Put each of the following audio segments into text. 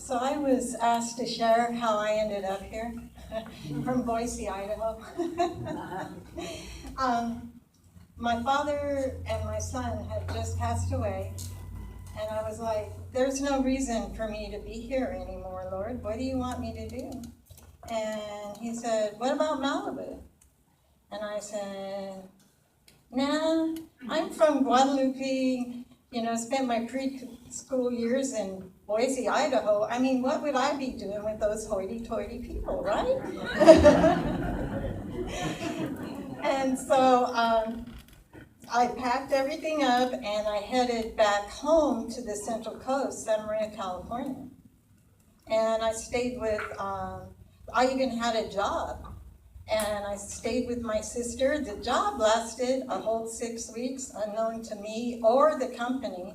So I was asked to share how I ended up here from Boise, Idaho. My father and my son had just passed away, and I was like, there's no reason for me to be here anymore, Lord. What do you want me to do? And he said, what about Malibu? And I said, nah, I'm from Guadalupe, spent my preschool years in Boise, Idaho. I mean, what would I be doing with those hoity-toity people, right? And so I packed everything up and I headed back home to the Central Coast, Santa Maria, California. And I stayed with, I even had a job. And I stayed with my sister. The job lasted a whole 6 weeks, unknown to me or the company.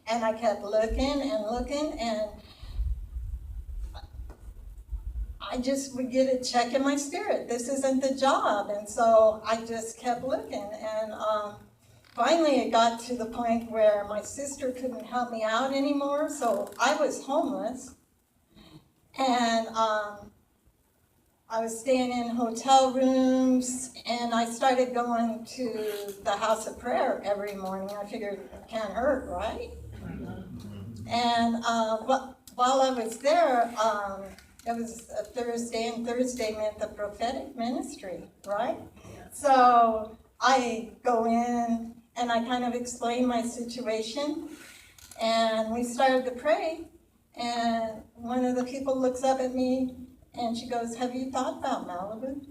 And I kept looking, and I just would get a check in my spirit. This isn't the job. And so I just kept looking. And finally it got to the point where my sister couldn't help me out anymore, so I was homeless. And I was staying in hotel rooms, and I started going to the house of prayer every morning. I figured it can't hurt, right? And while I was there, it was a Thursday, and Thursday meant the prophetic ministry, right? So I go in, and I kind of explain my situation, and we started to pray, and one of the people looks up at me, and she goes, have you thought about Malibu?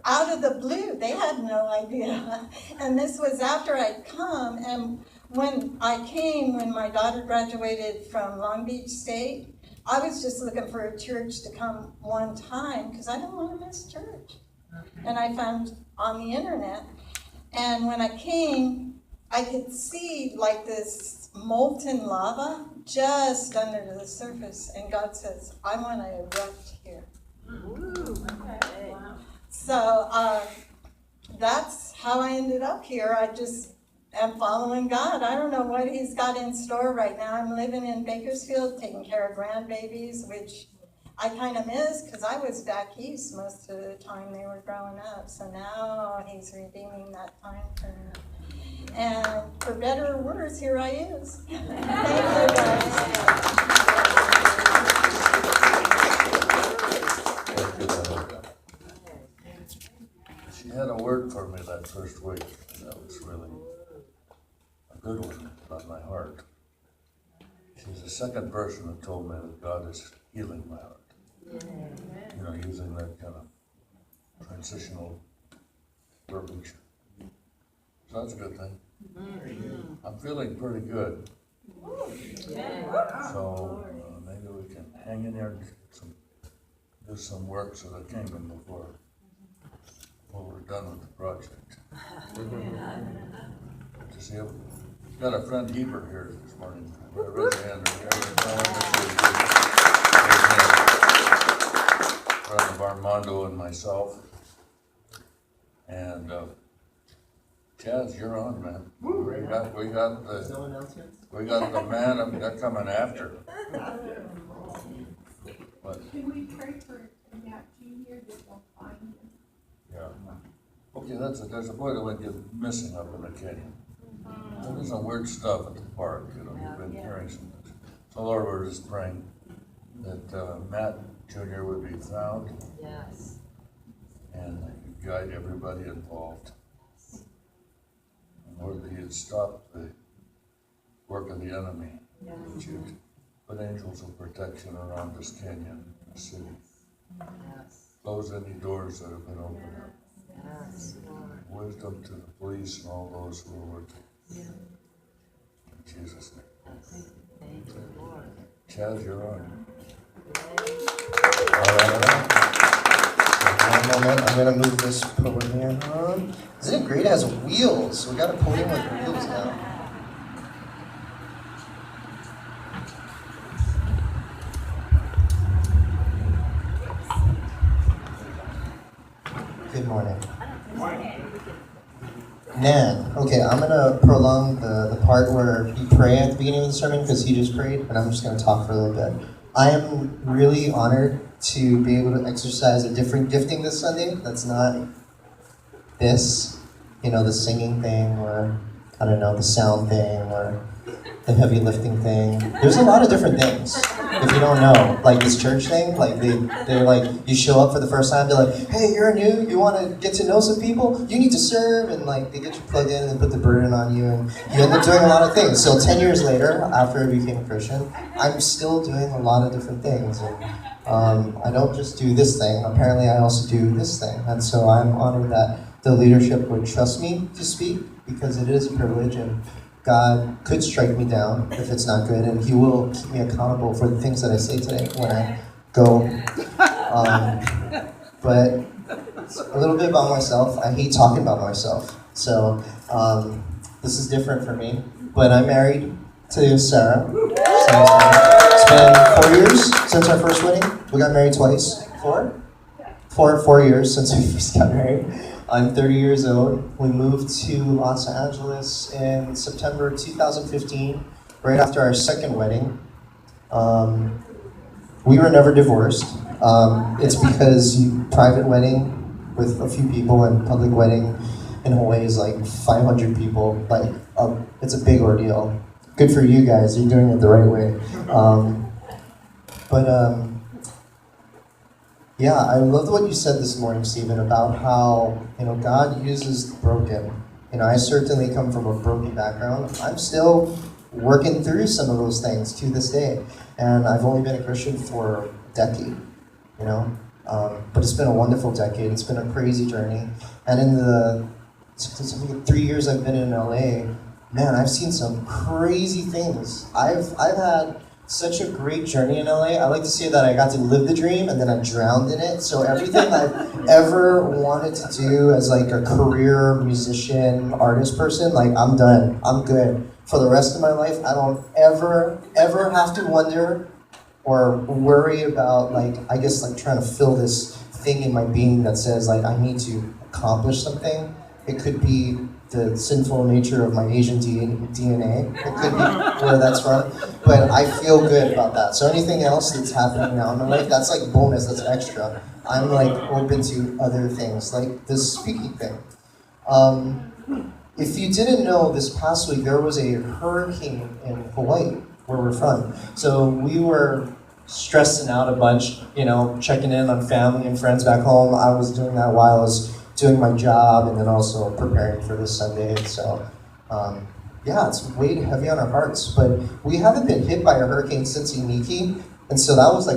Out of the blue, they had no idea. And this was after I'd come, and when I came, when my daughter graduated from Long Beach State, I was just looking for a church to come one time, because I didn't want to miss church. And I found on the internet, and when I came, I could see like this molten lava just under the surface, and God says, I want to erupt here. Ooh, okay. Wow. So that's how I ended up here. I just am following God. I don't know what He's got in store right now. I'm living in Bakersfield, taking care of grandbabies, which I kind of miss because I was back east most of the time they were growing up. So now He's redeeming that time for me. And for better or worse, here I is. Thank you, guys. She had a word for me that first week. That was really a good one on my heart. She's the second person that told me that God is healing my heart. You know, using that kind of transitional verbiage. So that's a good thing. I'm feeling pretty good. So maybe we can hang in there and do some work so that came in before we're done with the project. To see, we've got a friend Heber here this morning. Raise your hand. Brother Armando and myself. And Chaz, you're on, man. We got the man they're coming after. But, Can we pray for Matt Jr. that they'll find him? yeah. Okay, there's a boy that went missing up in the canyon. There's some weird stuff at the park, you know, we've been hearing some things. So Lord, we're just praying that Matt Jr. would be found. Yes. And guide everybody involved. And Lord, that you'd stop the work of the enemy. Yes. That you'd put angels of protection around this canyon, the city. Yes. Close any doors that have been opened up. Yes, Lord. Wisdom to the police and all those who are working. Yeah. In Jesus' name. Yes. Thank you, Lord. Chaz, you're on. All right. One moment, I'm going to move this podium here. Isn't it great? It has wheels. So we got a podium with wheels now. Good morning. Nan, okay, I'm going to prolong the part where you pray at the beginning of the sermon because he just prayed, and I'm just going to talk for a little bit. I am really honored to be able to exercise a different gifting this Sunday. That's not this, the singing thing, or I don't know, the sound thing, or the heavy lifting thing. There's a lot of different things. If you don't know, like this church thing, like they're like, you show up for the first time, they're like, hey, you're new, you want to get to know some people, you need to serve, and like they get you plugged in and put the burden on you, and you end up doing a lot of things. So 10 years later, after I became a Christian, I'm still doing a lot of different things. And I don't just do this thing, apparently I also do this thing. And so I'm honored that the leadership would trust me to speak, because it is a privilege, and God could strike me down if it's not good, and He will keep me accountable for the things that I say today when I go. But a little bit about myself. I hate talking about myself, so this is different for me. But I'm married to Sarah. It's been 4 years since our first wedding. We got married twice. 4 years since we first got married. I'm 30 years old. We moved to Los Angeles in September 2015, right after our second wedding. We were never divorced. It's because private wedding with a few people and public wedding in Hawaii is like 500 people. Like, it's a big ordeal. Good for you guys, you're doing it the right way. Yeah, I loved what you said this morning, Stephen, about how, God uses the broken. I certainly come from a broken background. I'm still working through some of those things to this day. And I've only been a Christian for a decade, but it's been a wonderful decade. It's been a crazy journey. And in the 3 years I've been in LA, man, I've seen some crazy things. I've had such a great journey in LA. I like to say that I got to live the dream and then I drowned in it. So everything I've ever wanted to do as like a career musician, artist person, like I'm done. I'm good. For the rest of my life, I don't ever have to wonder or worry about trying to fill this thing in my being that says like I need to accomplish something. It could be the sinful nature of my Asian DNA. It could be where that's from. But I feel good about that. So anything else that's happening now in my life, that's like bonus, that's extra. I'm like open to other things, like this speaking thing. If you didn't know, this past week there was a hurricane in Hawaii, where we're from. So we were stressing out a bunch, checking in on family and friends back home. I was doing that while I was doing my job and then also preparing for this Sunday. So, it's weighed heavy on our hearts. But we haven't been hit by a hurricane since Iniki. And so that was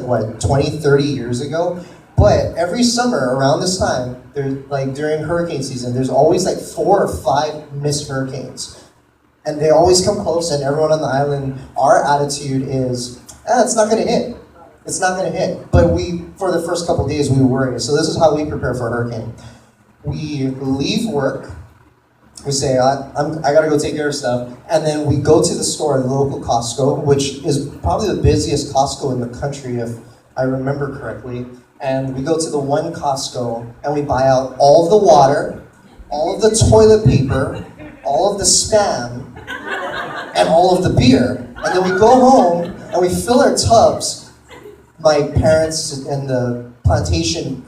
20, 30 years ago. But every summer around this time, there's during hurricane season, there's always 4 or 5 missed hurricanes. And they always come close, and everyone on the island, our attitude is, it's not gonna hit. It's not gonna hit. But for the first couple of days, we worry. So this is how we prepare for a hurricane. We leave work, we say, I gotta go take care of stuff, and then we go to the store, the local Costco, which is probably the busiest Costco in the country, if I remember correctly, and we go to the one Costco, and we buy out all of the water, all of the toilet paper, all of the Spam, and all of the beer. And then we go home, and we fill our tubs. My parents and the plantation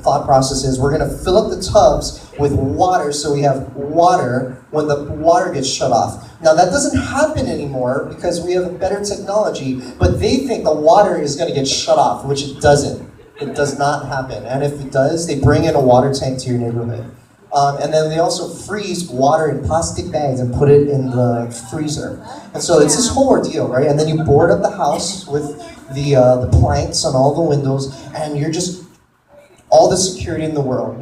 thought process is we're gonna fill up the tubs with water so we have water when the water gets shut off. Now that doesn't happen anymore because we have a better technology, but they think the water is gonna get shut off, which it doesn't. It does not happen. And if it does, they bring in a water tank to your neighborhood. And then they also freeze water in plastic bags and put it in the freezer. And so it's this whole ordeal, right? And then you board up the house with the planks on all the windows, and you're just all the security in the world,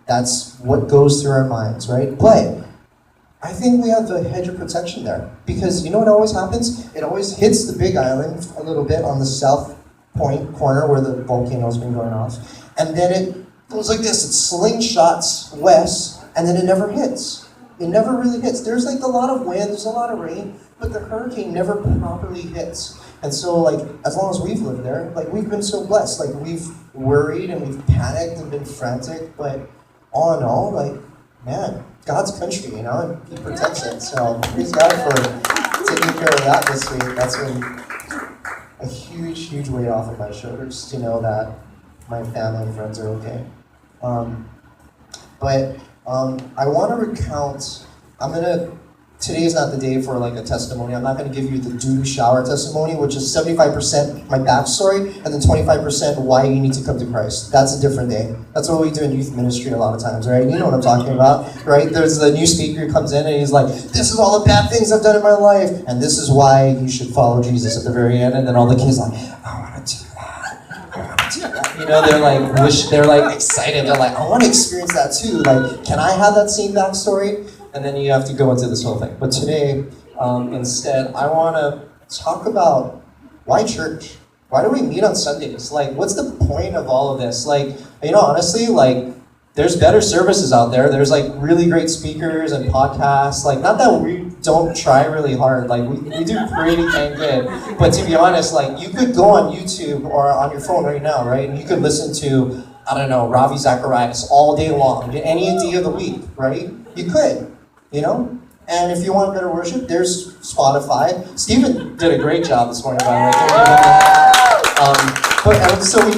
that's what goes through our minds, right? But I think we have the hedge of protection there, because you know what always happens? It always hits the Big Island a little bit on the south corner where the volcano's been going off, and then it goes like this, it slingshots west, and then it never hits. It never really hits. There's a lot of wind, there's a lot of rain, but the hurricane never properly hits. And so as long as we've lived there, we've been so blessed. We've worried and we've panicked and been frantic, but all in all, man, God's country, and He protects it. So praise God for taking care of that this week. a huge, huge weight off of my shoulders to know that my family and friends are okay. But I want to recount, today is not the day for like a testimony. I'm not going to give you the duty shower testimony, which is 75% my backstory, and then 25% why you need to come to Christ. That's a different day. That's what we do in youth ministry a lot of times, right? You know what I'm talking about, right? There's the new speaker who comes in and he's like, this is all the bad things I've done in my life, and this is why you should follow Jesus at the very end. And then all the kids are like, I want to do that. I want to do that. You know, they're like excited. They're like, I want to experience that too. Like, can I have that same backstory? And then you have to go into this whole thing. But today, instead, I want to talk about why church? Why do we meet on Sundays? Like, what's the point of all of this? Like, you know, honestly, like, there's better services out there. There's, like, really great speakers and podcasts. Like, not that we don't try really hard. Like, we do pretty dang good. But to be honest, like, you could go on YouTube or on your phone right now, right? And you could listen to, I don't know, Ravi Zacharias all day long, any day of the week, right? You could. You know? And if you want better worship, there's Spotify. Stephen did a great job this morning, by the way. But so we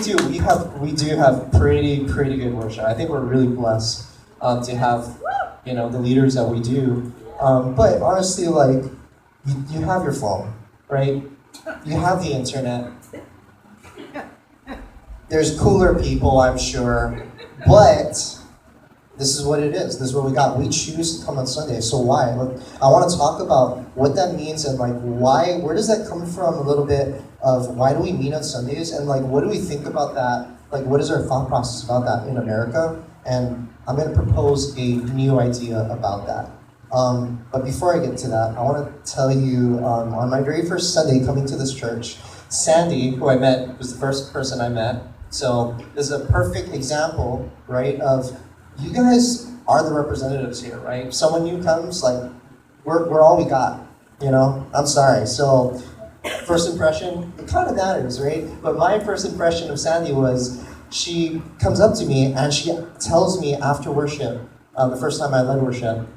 do have pretty good worship. I think we're really blessed to have, you know, the leaders that we do. But honestly, like, you have your phone, right? You have the internet. There's cooler people, I'm sure, but this is what it is. This is what we got. We choose to come on Sunday. So why? Look, I want to talk about what that means and like why. Where does that come from? A little bit of why do we meet on Sundays and like what do we think about that? Like what is our thought process about that in America? And I'm going to propose a new idea about that. But before I get to that, I want to tell you on my very first Sunday coming to this church, Sandy, who I met, was the first person I met. So this is a perfect example, right, of you guys are the representatives here, right? If someone new comes, like, we're all we got, you know? I'm sorry. So, first impression, it kind of matters, right? But my first impression of Sandy was, she comes up to me and she tells me after worship, the first time I led worship,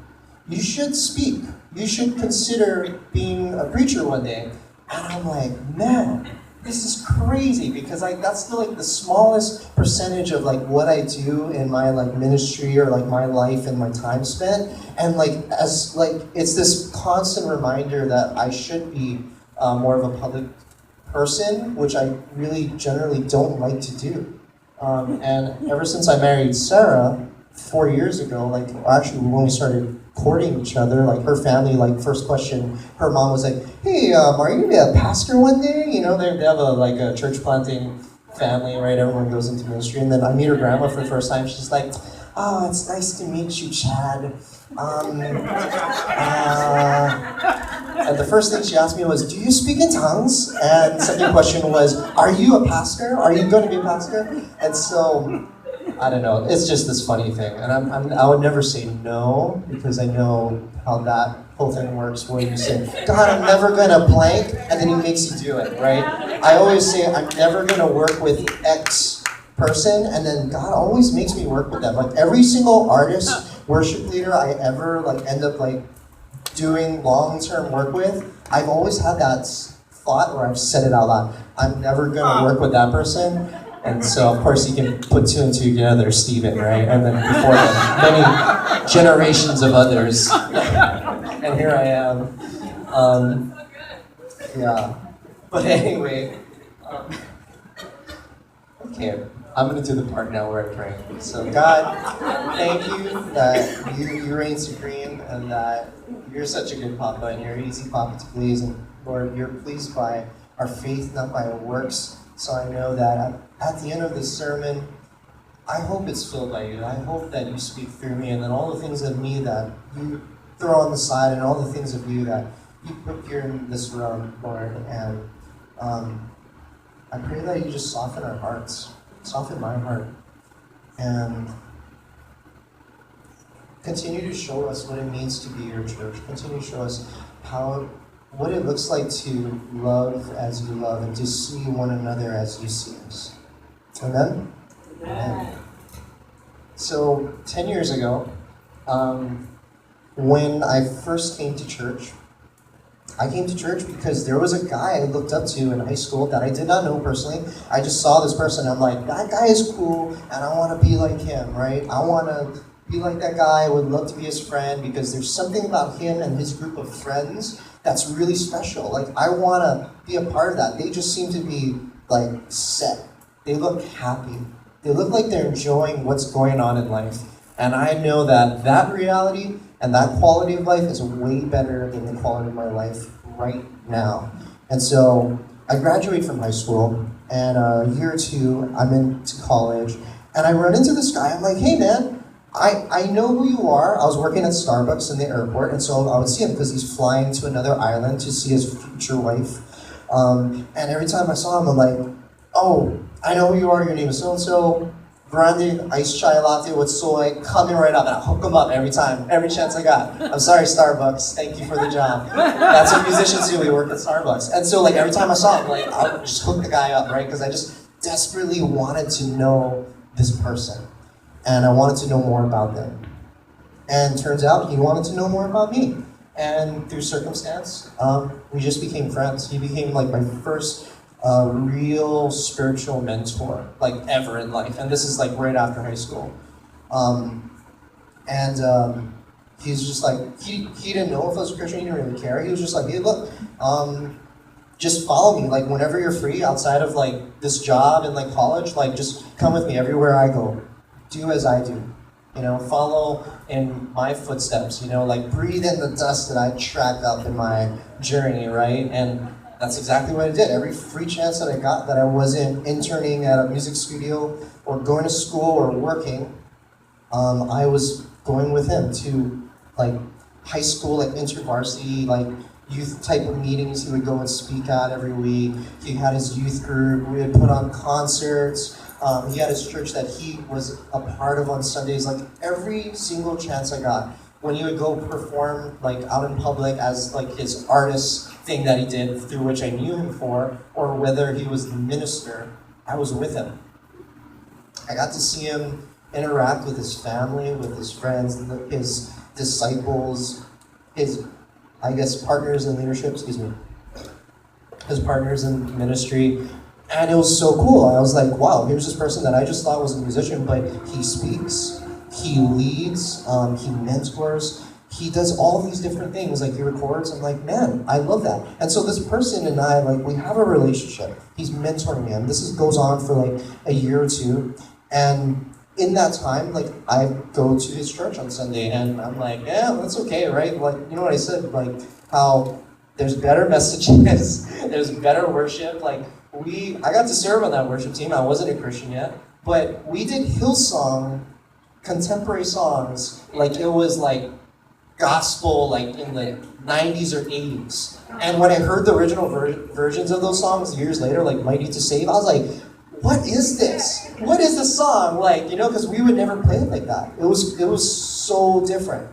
you should speak. You should consider being a preacher one day. And I'm like, man, this is crazy because that's the smallest percentage of like what I do in my like ministry or like my life and my time spent, and like as like it's this constant reminder that I should be more of a public person, which I really generally don't like to do. And ever since I married Sarah 4 years ago, like actually when we started courting each other, like her family, like first question, her mom was like, hey, are you gonna be a pastor one day? You know, they have a church planting family, right? Everyone goes into ministry. And then I meet her grandma for the first time. She's like, oh, it's nice to meet you, Chad. And the first thing she asked me was, do you speak in tongues? And the second question was, are you a pastor? Are you going to be a pastor? And so, I don't know, it's just this funny thing. And I would never say no, because I know how that whole thing works, where you say, God, I'm never gonna blank, and then he makes you do it, right? I always say, I'm never gonna work with X person, and then God always makes me work with them. Like every single artist, worship leader I ever end up doing long-term work with, I've always had that thought where I've said it out loud. I'm never gonna work with that person. And so, of course, you can put two and two together, Stephen, right? And then before him, many generations of others. And here I am. Yeah. But anyway, okay, I'm going to do the part now where I pray. So, God, thank you that you reign supreme and that you're such a good Papa and you're an easy Papa to please. And Lord, you're pleased by our faith, not by our works. So I know that at the end of this sermon, I hope it's filled by you. I hope that you speak through me, and then all the things of me that you throw on the side, and all the things of you that you put here in this room, Lord. And I pray that you just soften our hearts, soften my heart, and continue to show us what it means to be your church. Continue to show us what it looks like to love as you love and to see one another as you see us. Amen? Amen. So, 10 years ago, when I first came to church, I came to church because there was a guy I looked up to in high school that I did not know personally. I just saw this person. I'm like, that guy is cool, and I want to be like him, right? I want to be like that guy. I would love to be his friend because there's something about him and his group of friends that's really special. Like, I want to be a part of that. They just seem to be, like, set. They look happy. They look like they're enjoying what's going on in life. And I know that that reality and that quality of life is way better than the quality of my life right now. And so I graduate from high school, and a year or two, I'm into college, and I run into this guy. I'm like, hey man, I know who you are. I was working at Starbucks in the airport, and so I would see him because he's flying to another island to see his future wife. And every time I saw him, I'm like, oh, I know who you are. Your name is so-and-so. Grande iced chai latte with soy, coming right up, and I hook them up every time, every chance I got. I'm sorry, Starbucks, thank you for the job. That's what musicians do, we work at Starbucks. And so, like, every time I saw him, like, I would just hook the guy up, right? Because I just desperately wanted to know this person, and I wanted to know more about them. And turns out he wanted to know more about me. And through circumstance, we just became friends. He became, like, my first real spiritual mentor, like, ever in life. And this is, like, right after high school. He's just like, he didn't know if I was a Christian, he didn't really care. He was just like, hey, look, just follow me. Like, whenever you're free outside of, like, this job and, like, college, like, just come with me everywhere I go. Do as I do. You know, follow in my footsteps, you know, like, breathe in the dust that I track up in my journey, right? And that's exactly what I did. Every free chance that I got that I wasn't interning at a music studio or going to school or working, I was going with him to, like, high school, like, intervarsity, like, youth type of meetings he would go and speak at every week. He had his youth group. We would put on concerts. He had his church that he was a part of on Sundays. Like, every single chance I got, when he would go perform, like, out in public as, like, his artist thing that he did through which I knew him for, or whether he was the minister, I was with him. I got to see him interact with his family, with his friends, his disciples, his, I guess, partners in leadership, his partners in ministry. And it was so cool. I was like, wow, here's this person that I just thought was a musician, but he speaks, he leads, he mentors, he does all these different things, like he records. I'm like, man, I love that. And so this person and I, like, we have a relationship. He's mentoring me, and this goes on for like a year or two. And in that time, like, I go to his church on Sunday, and I'm like, yeah, that's okay, right? Like, you know what I said, like, how there's better messages, there's better worship. Like, I got to serve on that worship team. I wasn't a Christian yet, but we did Hillsong contemporary songs, like it was like gospel, like in the 90s or 80s. And when I heard the original versions of those songs years later, like Mighty to Save, I was like, what is this? What is this song? Like, you know, because we would never play it like that. It was so different.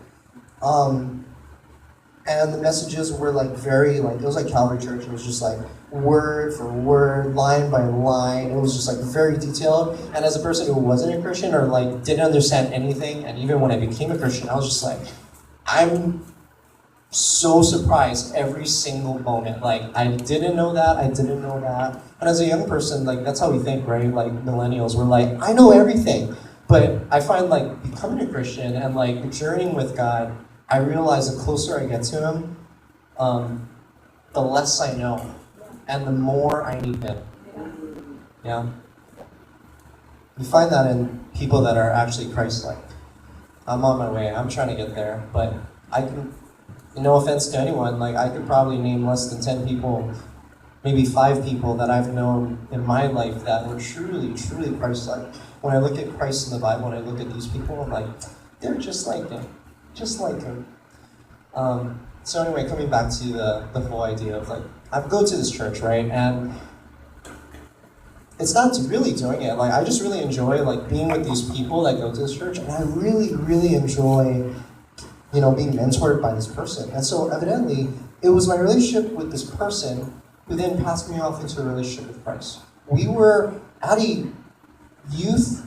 And the messages were like very, like, it was like Calvary Church. It was just like word for word, line by line. It was just like very detailed. And as a person who wasn't a Christian or like didn't understand anything, and even when I became a Christian, I was just like, I'm so surprised every single moment. Like, I didn't know that, I didn't know that. And as a young person, like, that's how we think, right? Like, millennials, we're like, I know everything. But I find, like, becoming a Christian and, like, journeying with God, I realize the closer I get to Him, the less I know, and the more I need Him. Yeah? You find that in people that are actually Christ-like. I'm on my way, I'm trying to get there, but I can, no offense to anyone, like, I could probably name less than 10 people, maybe 5 people that I've known in my life that were truly, truly Christ-like. When I look at Christ in the Bible, when I look at these people, I'm like, they're just like Him. Just like Him. So anyway, coming back to the whole idea of, like, I go to this church, right, and it's not really doing it. Like, I just really enjoy, like, being with these people that go to this church, and I really, really enjoy, you know, being mentored by this person. And so evidently, it was my relationship with this person who then passed me off into a relationship with Christ. We were at a youth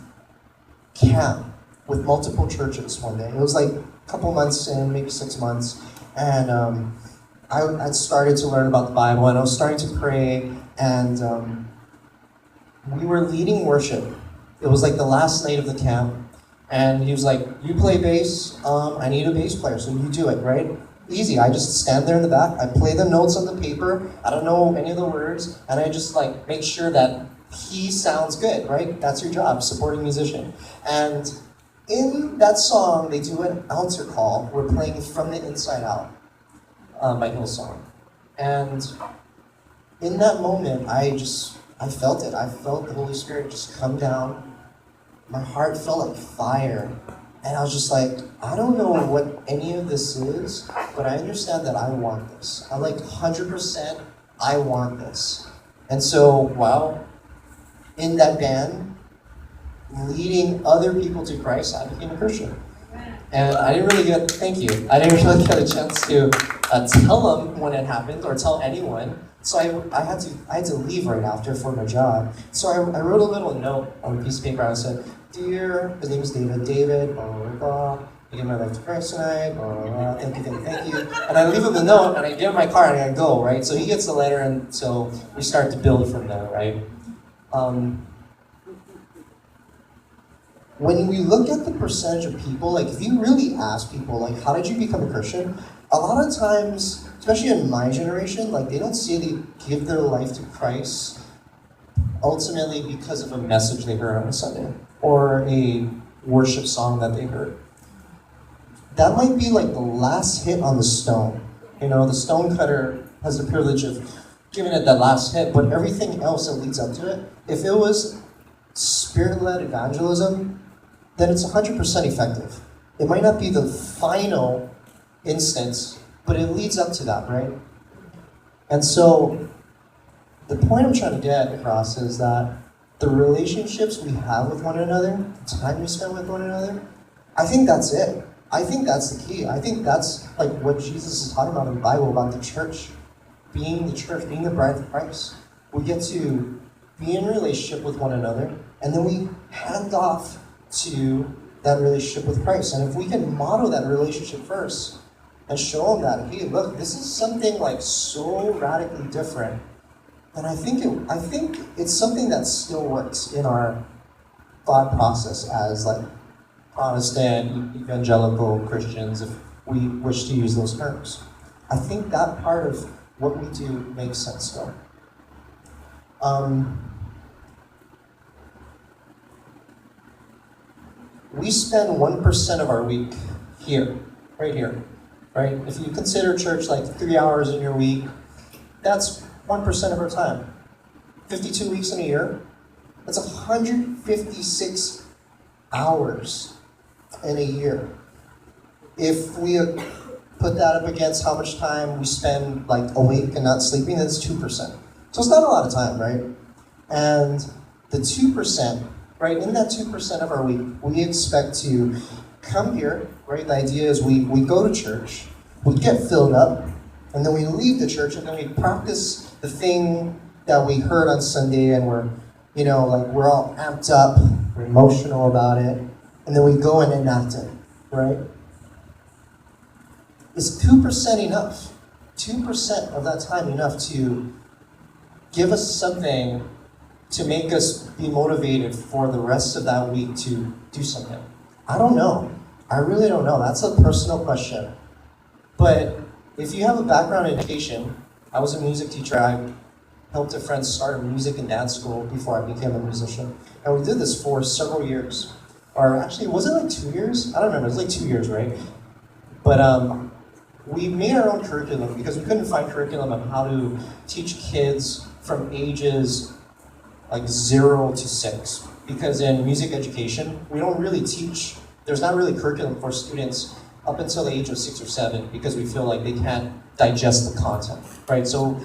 camp with multiple churches one day. It was like a couple months in, maybe 6 months, and I started to learn about the Bible, and I was starting to pray, and we were leading worship. It was like the last night of the camp, and he was like, "You play bass? I need a bass player, so you do it, right?" Easy. I just stand there in the back. I play the notes on the paper. I don't know any of the words, and I just like make sure that he sounds good, right? That's your job, supporting musician. And in that song, they do an altar call. We're playing From the Inside Out by Hillsong. And in that moment, I felt it. I felt the Holy Spirit just come down. My heart felt like fire. And I was just like, I don't know what any of this is, but I understand that I want this. I'm like 100%, I want this. And so, wow, in that band, leading other people to Christ, I became a Christian. And I didn't really get, thank you, I didn't really get a chance to tell them when it happened or tell anyone. So I had to leave right after for my job. So I wrote a little note on a piece of paper. I said, "Dear," his name is David, blah, blah, blah. I give my life to Christ tonight, blah, blah, blah. Thank you. And I leave him the note, and I get in my car, and I go, right? So he gets the letter, and so we start to build from there, right? When we look at the percentage of people, like if you really ask people, like, how did you become a Christian? A lot of times, especially in my generation, like they don't say they give their life to Christ ultimately because of a message they heard on a Sunday or a worship song that they heard. That might be like the last hit on the stone. You know, the stone cutter has the privilege of giving it that last hit, but everything else that leads up to it, if it was spirit-led evangelism, then it's 100% effective. It might not be the final instance, but it leads up to that, right? And so, the point I'm trying to get across is that the relationships we have with one another, the time we spend with one another, I think that's it. I think that's the key. I think that's like what Jesus is talking about in the Bible about the church, being the bride of Christ. We get to be in relationship with one another, and then we hand off to that relationship with Christ. And if we can model that relationship first and show them that, hey, look, this is something like so radically different, then I think it's something that still works in our thought process as like Protestant, evangelical Christians, if we wish to use those terms. I think that part of what we do makes sense still. We spend 1% of our week here, right here, right? If you consider church like 3 hours in your week, that's 1% of our time. 52 weeks in a year, that's 156 hours in a year. If we put that up against how much time we spend like awake and not sleeping, that's 2%. So it's not a lot of time, right? And the 2%, right, in that 2% of our week, we expect to come here, right? The idea is we go to church, we get filled up, and then we leave the church, and then we practice the thing that we heard on Sunday, and we're all amped up, we're emotional about it, and then we go and enact it, right? Is 2% enough? 2% of that time enough to give us something to make us be motivated for the rest of that week to do something? I don't know. I really don't know. That's a personal question. But if you have a background in education, I was a music teacher. I helped a friend start a music and dance school before I became a musician. And we did this for several years. Or actually, was it like 2 years? I don't remember. It was like 2 years, right? But we made our own curriculum because we couldn't find curriculum on how to teach kids from ages like 0 to 6. Because in music education, we don't really teach, there's not really curriculum for students up until the age of 6 or 7 because we feel like they can't digest the content, right? So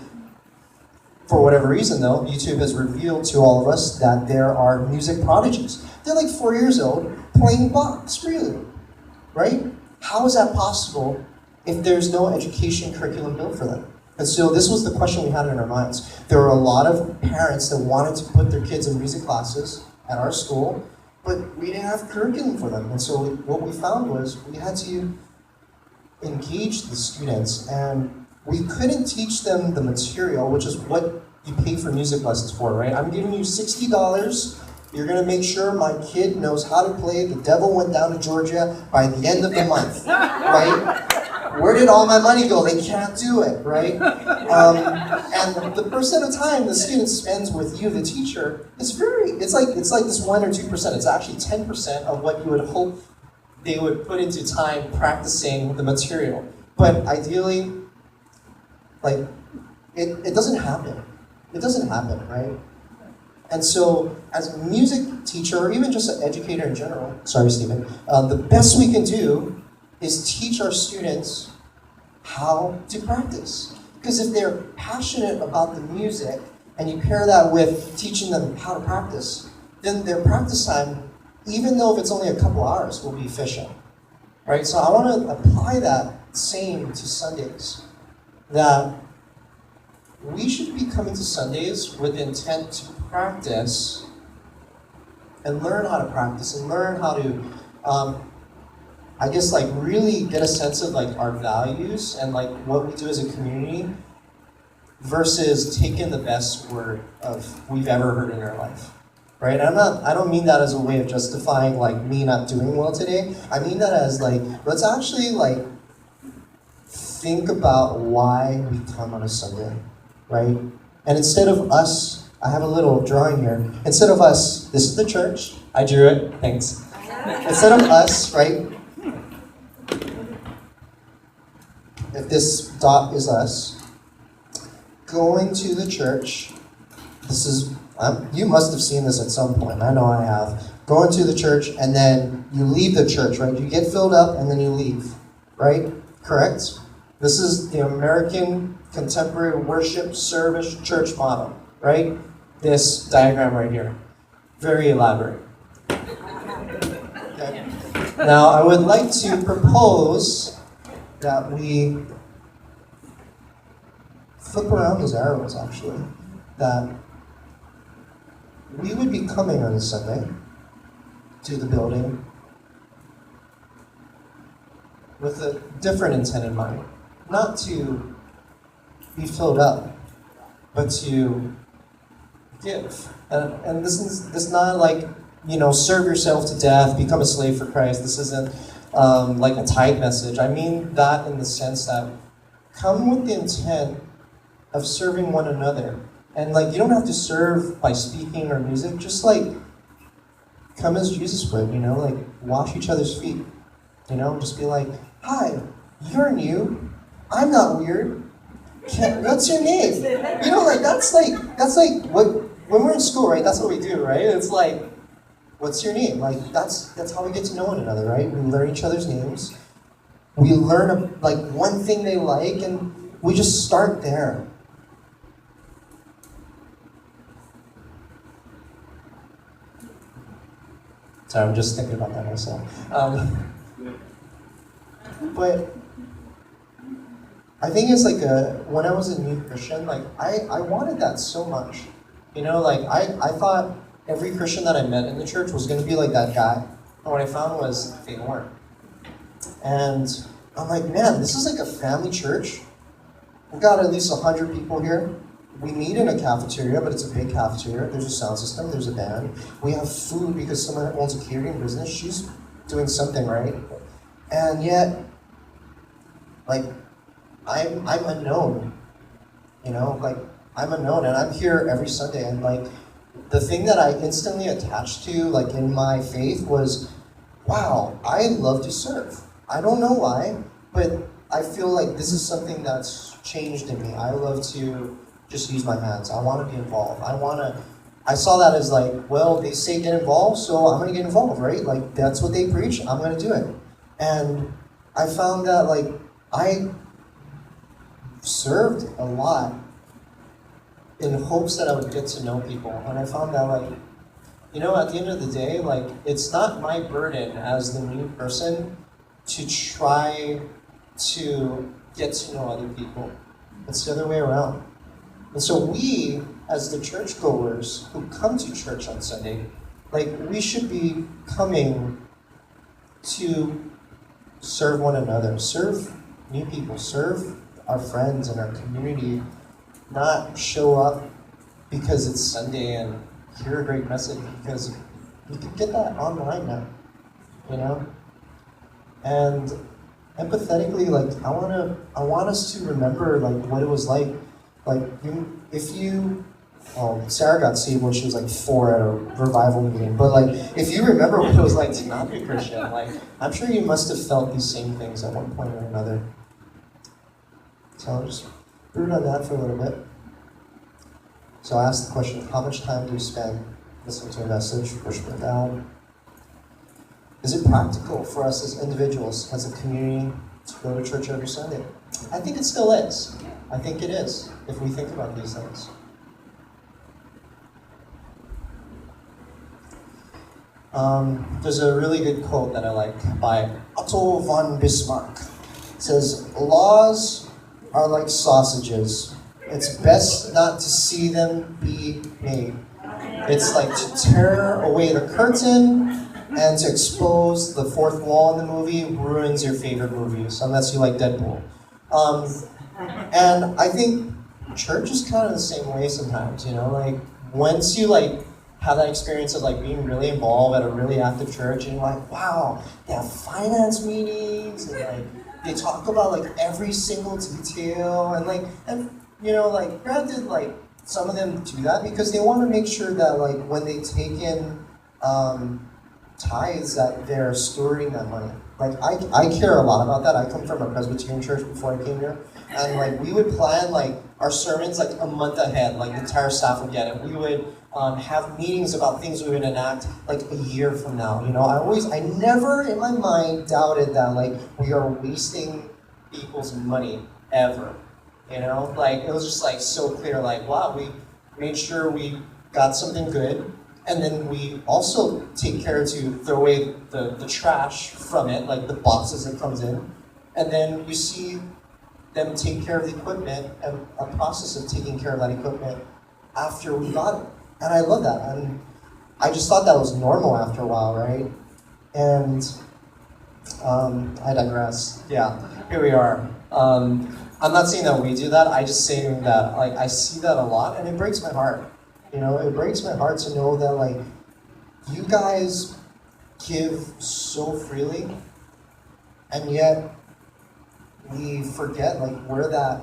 for whatever reason though, YouTube has revealed to all of us that there are music prodigies. They're like 4 years old playing box, really, right? How is that possible if there's no education curriculum built for them? And so this was the question we had in our minds. There were a lot of parents that wanted to put their kids in music classes at our school, but we didn't have curriculum for them. And so what we found was we had to engage the students and we couldn't teach them the material, which is what you pay for music lessons for, right? I'm giving you $60. You're going to make sure my kid knows how to play The Devil Went Down to Georgia by the end of the month, right? Where did all my money go? They can't do it, right? And the percent of time the student spends with you, the teacher, it's like this 1 or 2%. It's actually 10% of what you would hope they would put into time practicing the material. But ideally, like, it doesn't happen. It doesn't happen, right? And so, as a music teacher, or even just an educator in general, sorry, Stephen, the best we can do is teach our students how to practice. Because if they're passionate about the music, and you pair that with teaching them how to practice, then their practice time, even though if it's only a couple hours, will be efficient. Right? So I want to apply that same to Sundays. That we should be coming to Sundays with intent to practice and learn how to practice and learn how to, I guess, like, really get a sense of like our values and like what we do as a community versus taking the best word of we've ever heard in our life. Right? I don't mean that as a way of justifying like me not doing well today. I mean that as like, let's actually like think about why we come on a Sunday, right? And instead of us, I have a little drawing here. Instead of us, this is the church. I drew it, thanks. Instead of us, right? If this dot is us, going to the church, this is, you must have seen this at some point. I know I have. Going to the church and then you leave the church, right? You get filled up and then you leave, right? Correct? This is the American contemporary worship service church model, right? This diagram right here. Very elaborate. Okay. Now, I would like to propose that we flip around those arrows, actually. That we would be coming on a Sunday to the building with a different intent in mind. Not to be filled up, but to give. And this is not like, serve yourself to death, become a slave for Christ. This isn't like a tithe message. I mean that in the sense that come with the intent of serving one another. And like, you don't have to serve by speaking or music, just like come as Jesus would, like wash each other's feet. Just be like, hi, you're new. I'm not weird. What's your name? That's like what, when we're in school, right? That's what we do, right? It's like, what's your name? Like that's how we get to know one another, right? We learn each other's names. We learn like one thing they like, and we just start there. Sorry, I'm just thinking about that myself. But I think it's like when I was a new Christian, like I wanted that so much. I thought every Christian that I met in the church was gonna be like that guy. And what I found was they weren't. And I'm like, man, this is like a family church. We've got at least 100 people here. We meet in a cafeteria, but it's a big cafeteria. There's a sound system, there's a band. We have food because someone owns a catering business. She's doing something, right? And yet, like, I'm unknown. I'm unknown, and I'm here every Sunday. And like, the thing that I instantly attached to, like in my faith, was, wow, I love to serve. I don't know why, but I feel like this is something that's changed in me. I love to just use my hands. I want to be involved. I saw that as like, well, they say get involved, so I'm going to get involved, right? Like, that's what they preach, I'm going to do it. And I found that, like, I served a lot in hopes that I would get to know people. And I found that, like, at the end of the day, like, it's not my burden as the new person to try to get to know other people. It's the other way around. And so we, as the churchgoers who come to church on Sunday, like, we should be coming to serve one another, serve new people, serve our friends and our community not show up because it's Sunday and hear a great message, because you can get that online now, you know? And empathetically, like, I want us to remember, like, what it was like Sarah got saved when she was like 4 at a revival meeting, but like, if you remember what it was like to not be a Christian, like, I'm sure you must have felt these same things at one point or another. So I'll just brood on that for a little bit. So I asked the question, how much time do we spend listening to a message, worshiping God? Is it practical for us as individuals, as a community, to go to church every Sunday? I think it still is. I think it is, if we think about these things. There's a really good quote that I like by Otto von Bismarck. It says, "Laws are like sausages. It's best not to see them be made. It's like to tear away the curtain and to expose the fourth wall in the movie ruins your favorite movies, unless you like Deadpool." And I think church is kind of the same way sometimes, you know, like once you like have that experience of like being really involved at a really active church and you're like, wow, they have finance meetings and like they talk about like every single detail and you know, like granted, like some of them do that because they want to make sure that like when they take in tithes that they're stewarding that money. Like I care a lot about that. I come from a Presbyterian church before I came here, and like we would plan like our sermons like a month ahead, like the entire staff would get it. We would have meetings about things we would enact like a year from now. You know, I never in my mind doubted that like we are wasting people's money ever. You know, like it was just like so clear, like wow, we made sure we got something good. And then we also take care to throw away the trash from it, like the boxes it comes in. And then you see them take care of the equipment and a process of taking care of that equipment after we got it. And I love that. And I just thought that was normal after a while, right? And I digress. Yeah, here we are. I'm not saying that we do that. I just saying that like I see that a lot, and it breaks my heart. You know, it breaks my heart to know that, like, you guys give so freely, and yet we forget, like, where that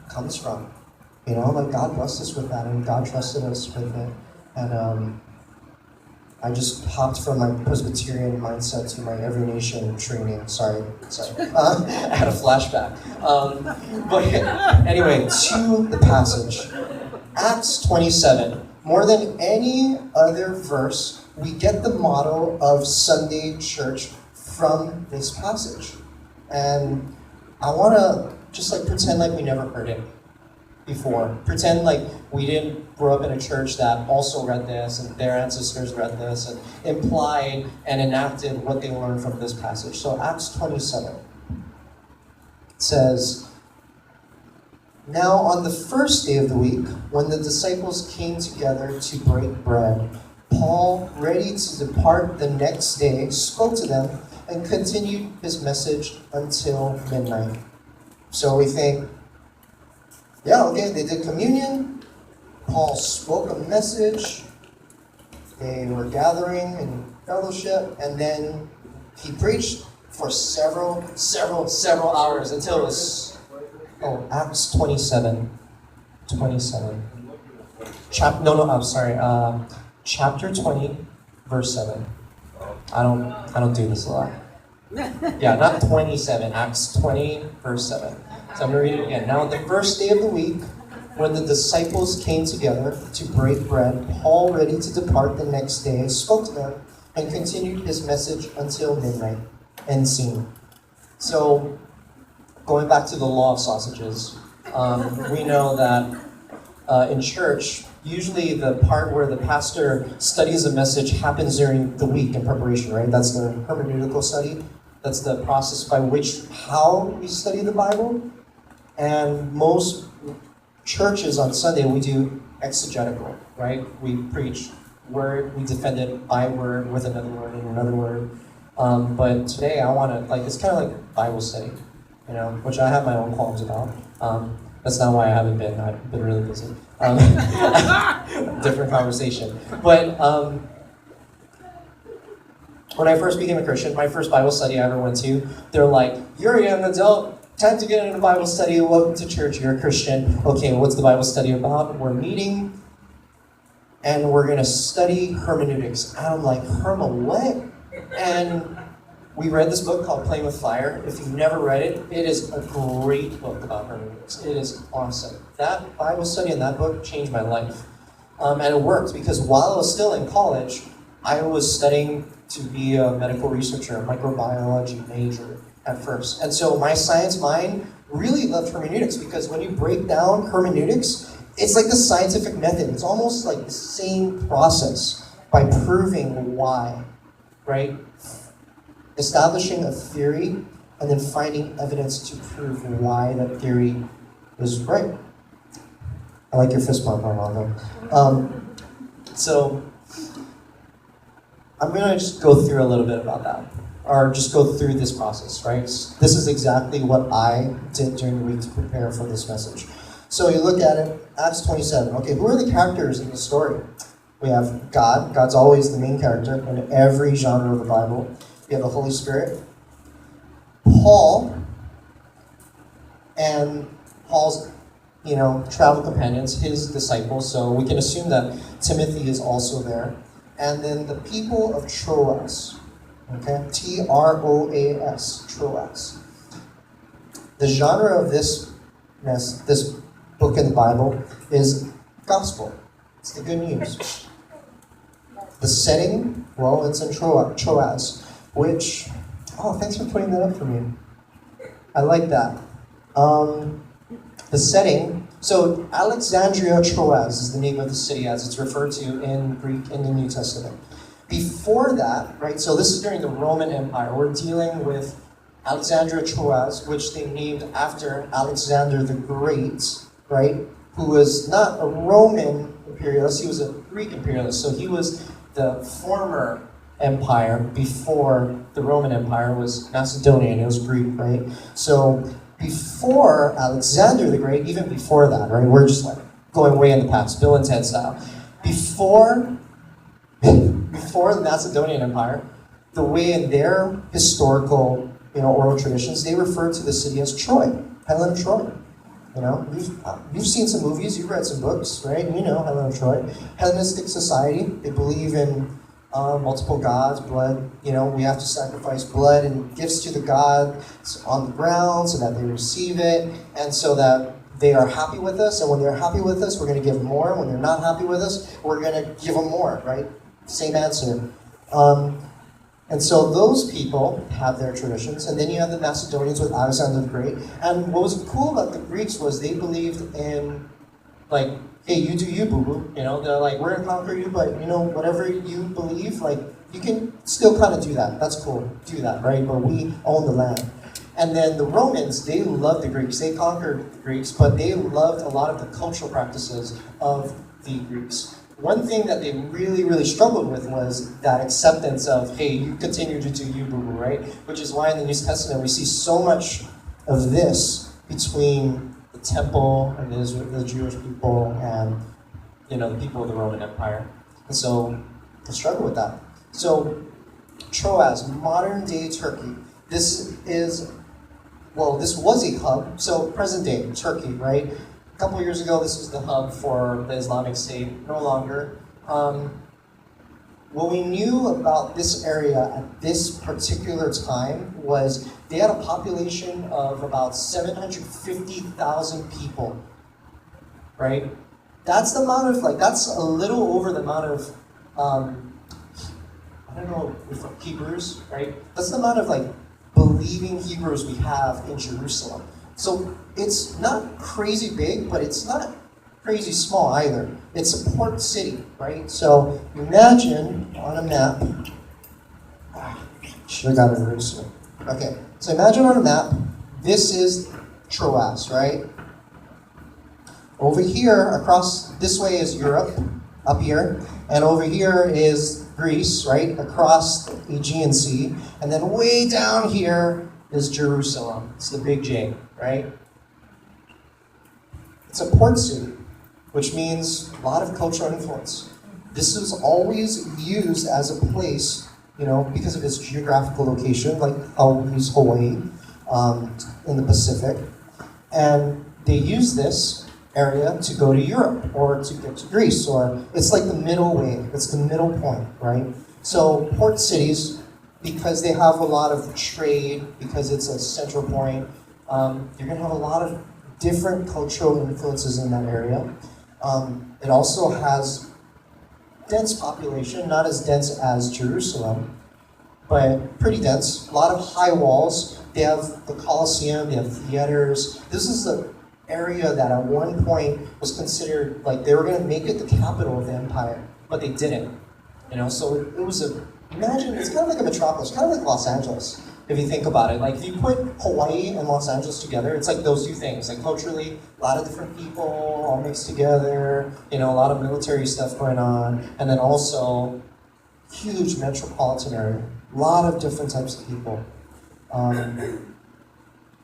comes from. You know, like, God blessed us with that, and God trusted us with it. And I just hopped from my Presbyterian mindset to my Every Nation training. Sorry. I had a flashback. But anyway, to the passage. Acts 27. More than any other verse, we get the motto of Sunday church from this passage. And I want to just like pretend like we never heard it before. Pretend like we didn't grow up in a church that also read this and their ancestors read this and implied and enacted what they learned from this passage. So Acts 27 says, "Now on the first day of the week, when the disciples came together to break bread, Paul, ready to depart the next day, spoke to them and continued his message until midnight." So we think, yeah, okay, they did communion, Paul spoke a message, they were gathering in fellowship, and then he preached for several hours until it was Acts 27. Chapter 20, verse 7. I don't do this a lot. Yeah, not 27, Acts 20, verse 7. So I'm going to read it again. "Now on the first day of the week, when the disciples came together to break bread, Paul, ready to depart the next day, spoke to them and continued his message until midnight." End scene. So, going back to the law of sausages, we know that in church, usually the part where the pastor studies a message happens during the week in preparation, right? That's the hermeneutical study. That's the process by which how we study the Bible. And most churches on Sunday, we do exegetical, right? We preach word, we defend it by word with another word and another word. But today I want to, like, it's kind of like Bible study, you know, which I have my own qualms about. That's not why I haven't been. I've been really busy. Different conversation. But when I first became a Christian, my first Bible study I ever went to, they're like, "You're a young adult. Time to get into Bible study. Welcome to church. You're a Christian. Okay, what's the Bible study about? We're meeting, and we're gonna study hermeneutics." And I'm like, what? And we read this book called Playing with Fire. If you've never read it, it is a great book about hermeneutics. It is awesome. That Bible study in that book changed my life. And it worked because while I was still in college, I was studying to be a medical researcher, a microbiology major at first. And so my science mind really loved hermeneutics because when you break down hermeneutics, it's like the scientific method. It's almost like the same process by proving why, right? Establishing a theory and then finding evidence to prove why that theory is right. I like your fist bump, Armando. So I'm going to just go through a little bit about that, or just go through this process, right? This is exactly what I did during the week to prepare for this message. So you look at it, Acts 27. Okay, who are the characters in the story? We have God. God's always the main character in every genre of the Bible. We have the Holy Spirit. Paul and Paul's, travel companions, his disciples. So we can assume that Timothy is also there. And then the people of Troas. Okay, Troas, Troas. The genre of this book in the Bible is gospel. It's the good news. The setting, well, it's in Troas, which, thanks for putting that up for me. I like that. The setting, so Alexandria Troas is the name of the city as it's referred to in Greek in the New Testament. Before that, right, so this is during the Roman Empire. We're dealing with Alexandria Troas, which they named after Alexander the Great, right, who was not a Roman imperialist, he was a Greek imperialist. So he was the former empire before the Roman Empire was Macedonian, it was Greek, right? So before Alexander the Great, even before that, right, we're just like going way in the past, Bill and Ted style. Before the Macedonian Empire, the way in their historical, oral traditions, they refer to the city as Troy, Helen of Troy. You've seen some movies, you've read some books, right? You know Helen of Troy. Hellenistic society, they believe in multiple gods, blood. We have to sacrifice blood and gifts to the gods on the ground so that they receive it and so that they are happy with us. And when they're happy with us, we're going to give them more. When they're not happy with us, we're going to give them more, right? Same answer. And so those people have their traditions. And then you have the Macedonians with Alexander the Great. And what was cool about the Greeks was they believed in, like, hey, you do you, boo-boo. They're like, we're going to conquer you, but, whatever you believe, like, you can still kind of do that. That's cool. Do that, right? But we own the land. And then the Romans, they loved the Greeks. They conquered the Greeks, but they loved a lot of the cultural practices of the Greeks. One thing that they really, really struggled with was that acceptance of, hey, you continue to do you, boo-boo, right? Which is why in the New Testament we see so much of this between the temple and the Jewish people and, the people of the Roman Empire. And so they struggle with that. So Troas, modern day Turkey. This was a hub, so present day Turkey, right? A couple years ago, this was the hub for the Islamic State, no longer. What we knew about this area at this particular time was they had a population of about 750,000 people, right? That's the amount of, that's a little over the amount of, I don't know, with Hebrews, right? That's the amount of, believing Hebrews we have in Jerusalem. So it's not crazy big, but it's not crazy small either. It's a port city, right? So imagine on a map, should have got an eraser. Okay, so imagine on a map, this is Troas, right? Over here, across this way is Europe, up here, and over here is Greece, right, across the Aegean Sea, and then way down here is Jerusalem. It's the big J, right? It's a port city, which means a lot of cultural influence. This is always used as a place, because of its geographical location, like I'll use Hawaii in the Pacific. And they use this area to go to Europe or to get to Greece, or it's like the middle way, it's the middle point, right? So port cities, because they have a lot of trade, because it's a central point, you're gonna have a lot of different cultural influences in that area. It also has dense population, not as dense as Jerusalem, but pretty dense. A lot of high walls. They have the Colosseum, they have theaters. This is an area that at one point was considered like they were going to make it the capital of the empire, but they didn't. So it was imagine, it's kind of like a metropolis, kind of like Los Angeles, if you think about it. Like if you put Hawaii and Los Angeles together, it's like those two things. Like culturally, a lot of different people all mixed together, a lot of military stuff going on, and then also huge metropolitan area, a lot of different types of people.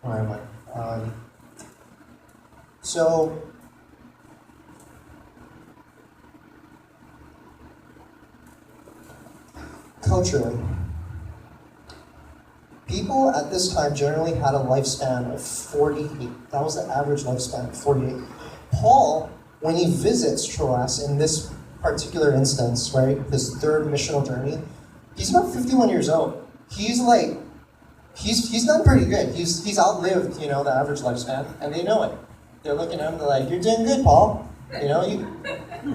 Where am I? So, culturally, people at this time generally had a lifespan of 48. That was the average lifespan, 48. Paul, when he visits Troas in this particular instance, right, his third missional journey, he's about 51 years old. He's done pretty good. He's outlived, the average lifespan, and they know it. They're looking at him, they're like, "You're doing good, Paul. You're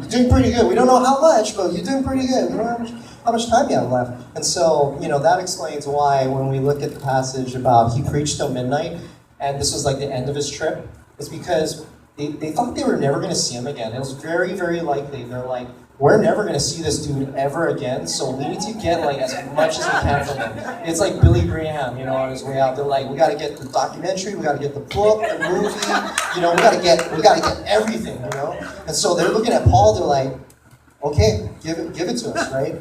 doing pretty good. We don't know how much, but you're doing pretty good. We don't know how much time you have left." And so, that explains why when we look at the passage about he preached till midnight, and this was like the end of his trip, it's because they thought they were never going to see him again. It was very, very likely. They're like, "We're never going to see this dude ever again, so we need to get like as much as we can from him." It's like Billy Graham, on his way out. They're like, "We got to get the documentary, we got to get the book, the movie, we got to get everything, And so they're looking at Paul. They're like, "Okay, give it to us, right?"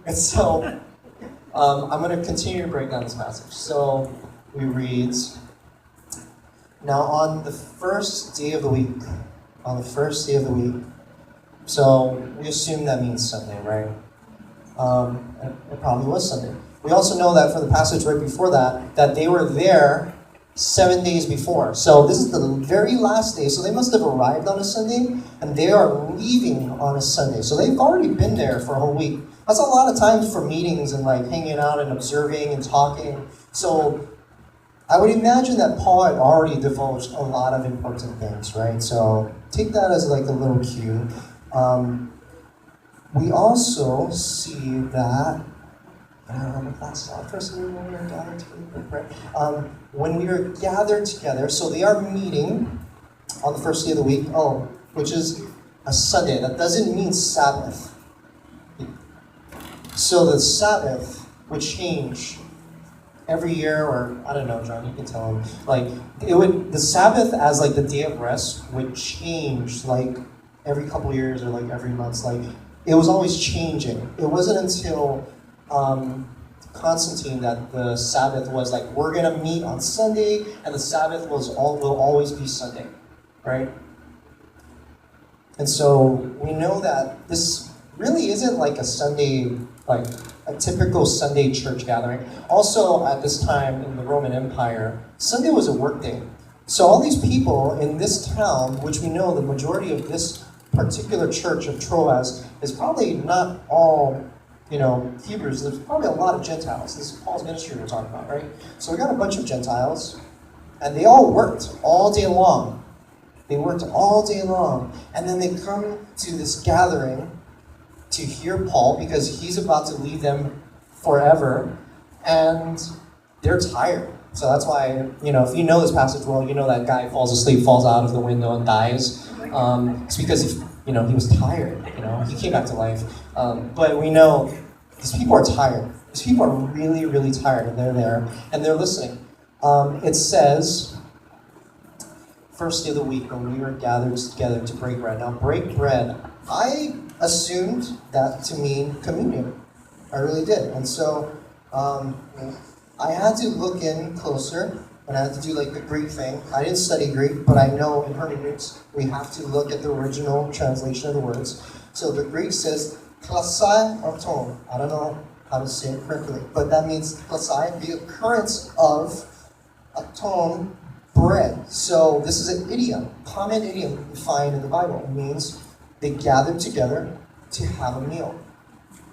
And so I'm going to continue to break down this passage. So we read, "Now on the first day of the week, so we assume that means Sunday, right? It probably was Sunday. We also know that from the passage right before that they were there 7 days before. So this is the very last day. So they must have arrived on a Sunday, and they are leaving on a Sunday. So they've already been there for a whole week. That's a lot of time for meetings and like hanging out and observing and talking. So I would imagine that Paul had already divulged a lot of important things, right? So take that as like a little cue. We also see that when we are gathered together, so they are meeting on the first day of the week, which is a Sunday. That doesn't mean Sabbath. So the Sabbath would change every year, or I don't know, John, you can tell him. Like the Sabbath as like the day of rest would change like every couple years or like every month. Like it was always changing. It wasn't until Constantine that the Sabbath was like, we're gonna meet on Sunday, and the Sabbath will always be Sunday, right? And so we know that this really isn't like a Sunday, like a typical Sunday church gathering. Also, at this time in the Roman Empire, Sunday was a work day. So all these people in this town, which we know the majority of this particular church of Troas is probably not all, Hebrews. There's probably a lot of Gentiles. This is Paul's ministry we're talking about, right? So we got a bunch of Gentiles, and they all worked all day long. They worked all day long. And then they come to this gathering to hear Paul because he's about to leave them forever, and they're tired. So that's why, if you know this passage well, you know that guy falls asleep, falls out of the window, and dies. It's because he was tired. He came back to life. But we know these people are tired. These people are really, really tired, and they're there and they're listening. It says, first day of the week when we were gathered together to break bread. Now, break bread, I assumed that to mean communion. I really did. And so I had to look in closer and I had to do like the Greek thing. I didn't study Greek, but I know in hermeneutics we have to look at the original translation of the words. So the Greek says klasai orton. I don't know how to say it correctly, but that means klasai, the occurrence of aton, bread. So this is an idiom, common idiom you find in the Bible. It means they gathered together to have a meal.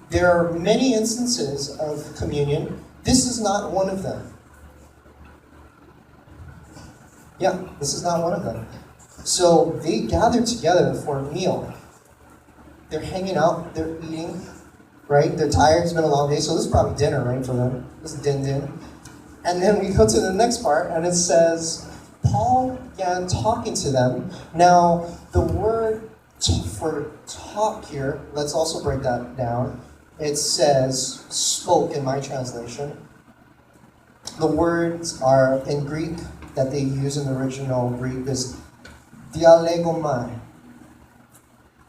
There are many instances of communion. This is not one of them. Yeah, this is not one of them. So they gathered together for a meal. They're hanging out, they're eating, right? They're tired, it's been a long day, so this is probably dinner, right, for them. This is din. And then we go to the next part, and it says, Paul began talking to them. Now, the word for talk here, let's also break that down. It says, spoke in my translation. The words are in Greek that they use in the original Greek is dialegomai,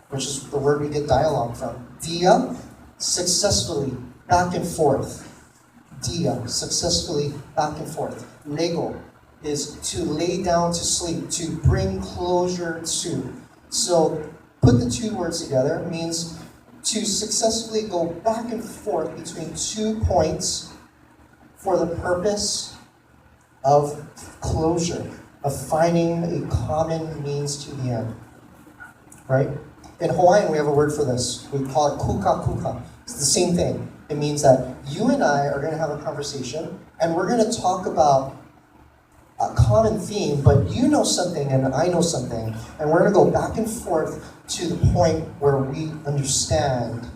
which is the word we get dialogue from. Dia, successfully, back and forth. Dia, successfully, back and forth. Lego is to lay down to sleep, to bring closure to. So put the two words together means to successfully go back and forth between 2 points for the purpose of closure, of finding a common means to the end. Right? In Hawaiian, we have a word for this. We call it kuka kuka. It's the same thing. It means that you and I are going to have a conversation, and we're going to talk about a common theme, but you know something and I know something, and we're going to go back and forth to the point where we understand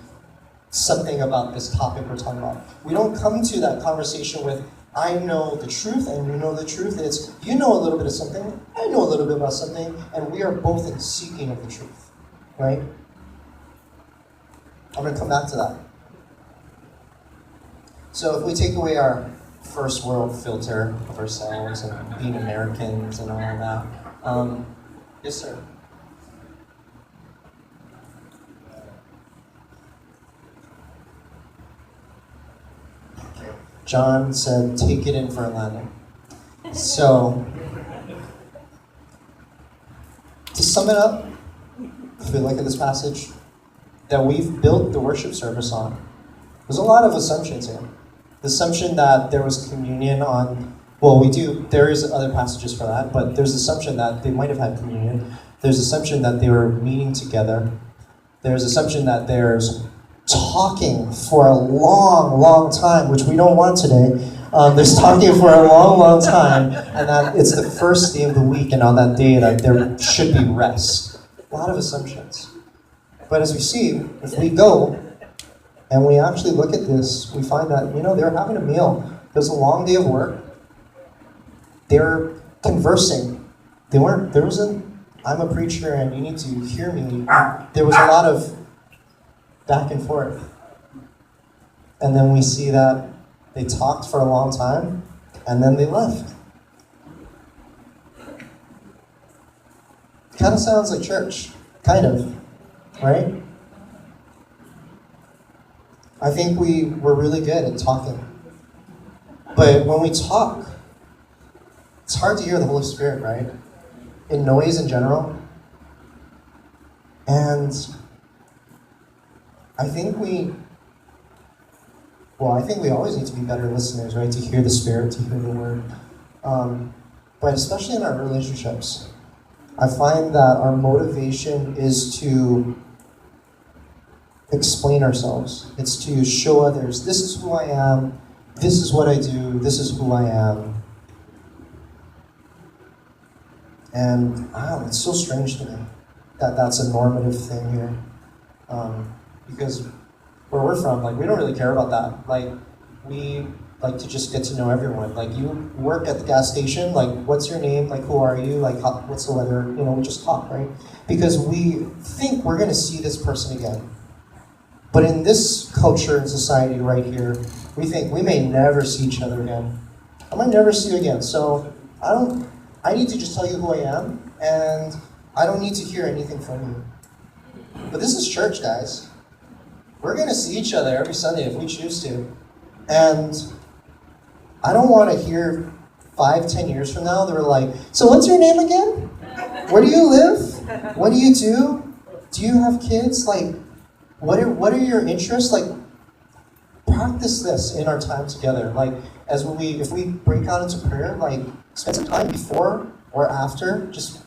something about this topic we're talking about. We don't come to that conversation with, I know the truth and you know the truth. It's, you know a little bit of something, I know a little bit about something, and we are both in seeking of the truth. Right? I'm going to come back to that. So if we take away our first world filter of ourselves and being Americans and all of that. Yes, sir. John said, take it in for a landing. So, to sum it up, if we look at this passage that we've built the worship service on, there's a lot of assumptions here. The assumption that there was communion on, well, there is other passages for that, but there's assumption that they might have had communion. There's assumption that they were meeting together. There's assumption that there's talking for a long, long time, which we don't want today. There's talking for a long, long time, and that it's the first day of the week, and on that day that there should be rest. A lot of assumptions. But as we see, if we go and we actually look at this, we find that, they're having a meal. It was a long day of work. They're conversing. I'm a preacher and you need to hear me. There was a lot of back and forth. And then we see that they talked for a long time and then they left. Kind of sounds like church. Kind of. Right? I think we're really good at talking. But when we talk, it's hard to hear the Holy Spirit, right? In noise in general. And I think we always need to be better listeners, right? To hear the Spirit, to hear the Word. But especially in our relationships, I find that our motivation is to explain ourselves. It's to show others, this is who I am, this is what I do, this is who I am. And it's so strange to me that that's a normative thing here. Because where we're from, we don't really care about that. We like to just get to know everyone. You work at the gas station, what's your name, who are you, what's the weather, we just talk, right? Because we think we're gonna see this person again. But in this culture and society right here, we think we may never see each other again. I might never see you again, so I need to just tell you who I am, and I don't need to hear anything from you. But this is church, guys. We're gonna see each other every Sunday if we choose to. And I don't want to hear 5-10 years from now, they were like, so what's your name again? Where do you live? What do you do? Do you have kids? Like, what are your interests? Like, practice this in our time together. Like, if we break out into prayer, like, spend some time before or after, just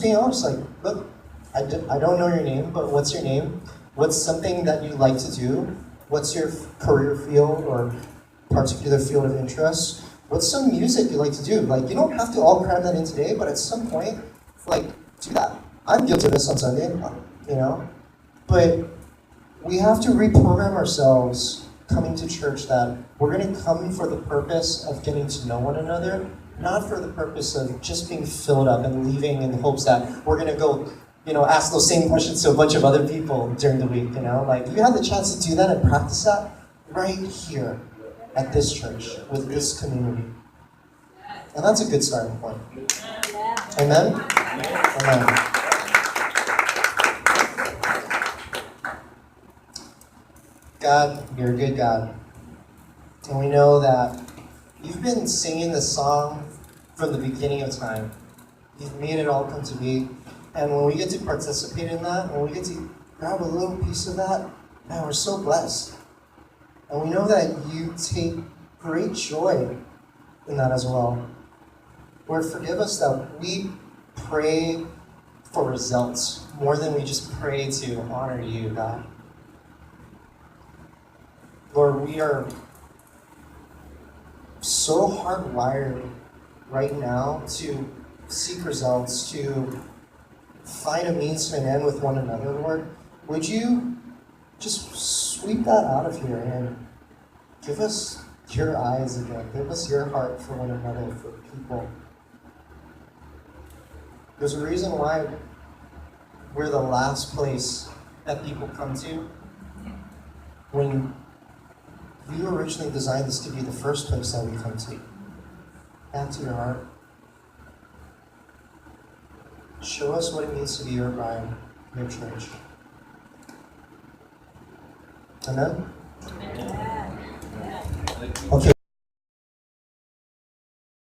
being honest. Like, look, I don't know your name, but what's your name? What's something that you like to do? What's your career field or particular field of interest? What's some music you like to do? Like, you don't have to all cram that in today, but at some point, like, do that. I'm guilty of this on Sunday, you know? But we have to reprogram ourselves coming to church that we're going to come for the purpose of getting to know one another, not for the purpose of just being filled up and leaving in the hopes that we're going to go, you know, ask those same questions to a bunch of other people during the week, you know? Like, you have the chance to do that and practice that right here at this church with this community. And that's a good starting point. Amen? Amen. God, you're a good God. And we know that you've been singing this song from the beginning of time. You've made it all come to be. And when we get to participate in that, when we get to grab a little piece of that, man, we're so blessed. And we know that you take great joy in that as well. Lord, forgive us that we pray for results more than we just pray to honor you, God. Lord, we are so hardwired right now to seek results, to find a means to an end with one another, Lord. Would you just sweep that out of here and give us your eyes again. Give us your heart for one another, for people. There's a reason why we're the last place that people come to. When you originally designed this to be the first place that we come to. Back to your heart. Show us what it means to be your bride, your church. Amen? Okay.